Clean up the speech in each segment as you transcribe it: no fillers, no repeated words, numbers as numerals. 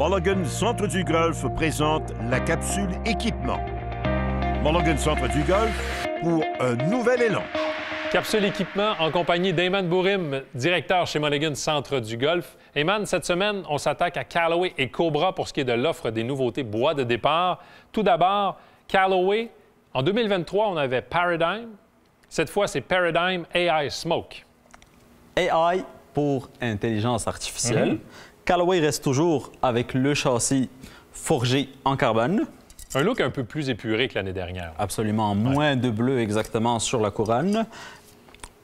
Mulligan Centre du Golf présente la capsule équipement. Mulligan Centre du Golf pour un nouvel élan. Capsule équipement en compagnie d'Ayman Bourim, directeur chez Mulligan Centre du Golf. Ayman, cette semaine, on s'attaque à Callaway et Cobra pour ce qui est de l'offre des nouveautés bois de départ. Tout d'abord, Callaway. En 2023, on avait Paradigm. Cette fois, c'est Paradigm AI Smoke. AI pour intelligence artificielle. Callaway reste toujours avec le châssis forgé en carbone. Un look un peu plus épuré que l'année dernière. Absolument. Moins de bleu exactement sur la couronne.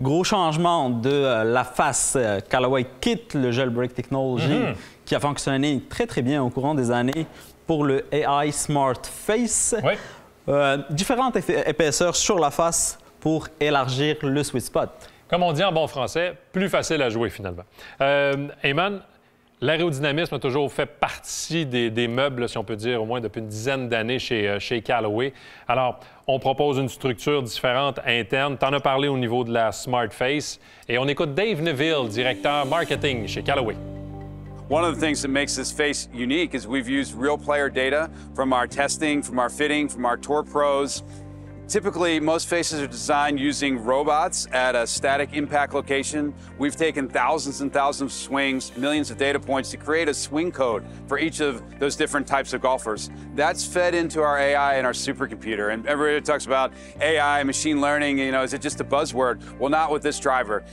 Gros changement de la face. Callaway quitte le Jailbreak Technology qui a fonctionné très, très bien au courant des années pour le AI Smart Face. Différentes épaisseurs sur la face pour élargir le sweet spot. Comme on dit en bon français, plus facile à jouer finalement. Ayman, l'aérodynamisme a toujours fait partie des meubles, si on peut dire, au moins depuis une dizaine d'années chez Callaway. Alors, on propose une structure différente interne. Tu en as parlé au niveau de la Smart Face. Et on écoute Dave Neville, directeur marketing chez Callaway. One of the things that makes this face unique is we've used real player data from our testing, from our fitting, from our tour pros. Typically, most faces are designed using robots at a static impact location. We've taken thousands and thousands of swings, millions of data points to create a swing code for each of those different types of golfers. That's fed into our AI and our supercomputer. And everybody talks about AI, machine learning, is it just a buzzword? Well, not with this driver.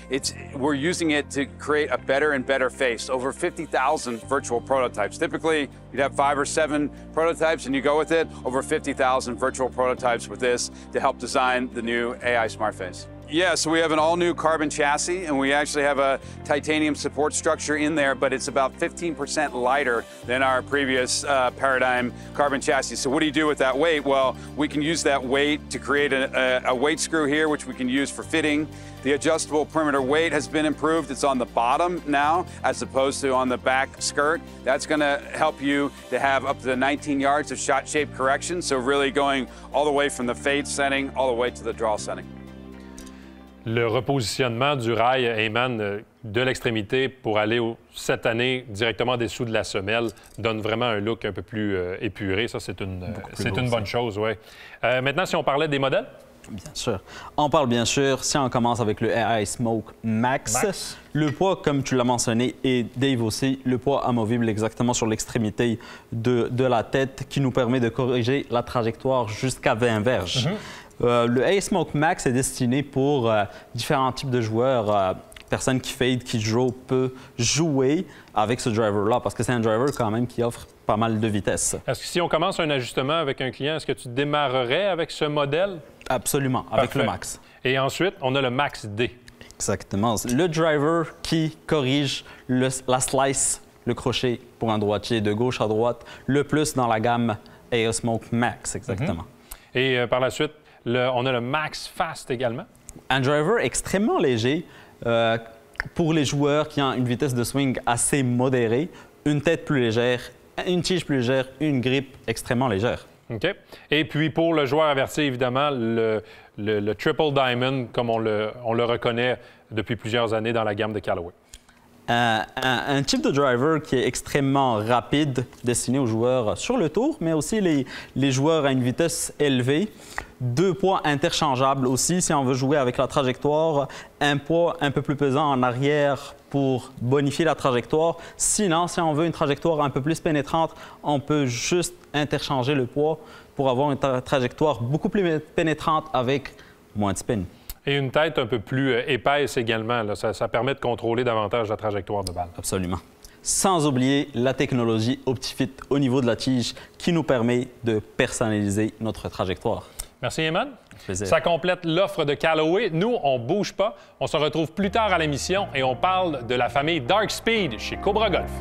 We're using it to create a better and better face. Over 50,000 virtual prototypes. Typically, you'd have 5 or 7 prototypes and you go with it. Over 50,000 virtual prototypes with this to help design the new AI Smart Face. Yeah, so we have an all-new carbon chassis, and we actually have a titanium support structure in there, but it's about 15% lighter than our previous Paradigm carbon chassis. So what do you do with that weight? Well, we can use that weight to create a weight screw here, which we can use for fitting. The adjustable perimeter weight has been improved. It's on the bottom now, as opposed to on the back skirt. That's going to help you to have up to 19 yards of shot shape correction, so really going all the way from the fade setting all the way to the draw setting. Le repositionnement du rail Ayman de l'extrémité pour aller cette année directement en dessous de la semelle donne vraiment un look un peu plus épuré. Ça, c'est une bonne chose, oui. Maintenant, si on parlait des modèles? Bien sûr. On parle bien sûr, si on commence avec le AI Smoke Max. Le poids, comme tu l'as mentionné, et Dave aussi, le poids amovible exactement sur l'extrémité de la tête qui nous permet de corriger la trajectoire jusqu'à 20 verges. Le AI Smoke Max est destiné pour différents types de joueurs. Personne qui fade, qui draw, peut jouer avec ce driver-là parce que c'est un driver quand même qui offre pas mal de vitesse. Est-ce que si on commence un ajustement avec un client, est-ce que tu démarrerais avec ce modèle? Absolument, avec le Max. Et ensuite, on a le Max D. Exactement. Le driver qui corrige la slice, le crochet pour un droitier de gauche à droite, le plus dans la gamme AI Smoke Max, exactement. Et par la suite, on a le Max Fast également. Un driver extrêmement léger pour les joueurs qui ont une vitesse de swing assez modérée, une tête plus légère, une tige plus légère, une grippe extrêmement légère. OK. Et puis pour le joueur averti, évidemment, le Triple Diamond, comme on le reconnaît depuis plusieurs années dans la gamme de Callaway. Un type de driver qui est extrêmement rapide, destiné aux joueurs sur le tour, mais aussi les joueurs à une vitesse élevée. 2 poids interchangeables aussi, si on veut jouer avec la trajectoire. Un poids un peu plus pesant en arrière pour bonifier la trajectoire. Sinon, si on veut une trajectoire un peu plus pénétrante, on peut juste interchanger le poids pour avoir une trajectoire beaucoup plus pénétrante avec moins de spin. Et une tête un peu plus épaisse également. Là. Ça permet de contrôler davantage la trajectoire de balle. Absolument. Sans oublier la technologie OptiFit au niveau de la tige qui nous permet de personnaliser notre trajectoire. Merci, Ayman. Plaisir. Ça complète l'offre de Callaway. Nous, on ne bouge pas. On se retrouve plus tard à l'émission et on parle de la famille Dark Speed chez Cobra Golf.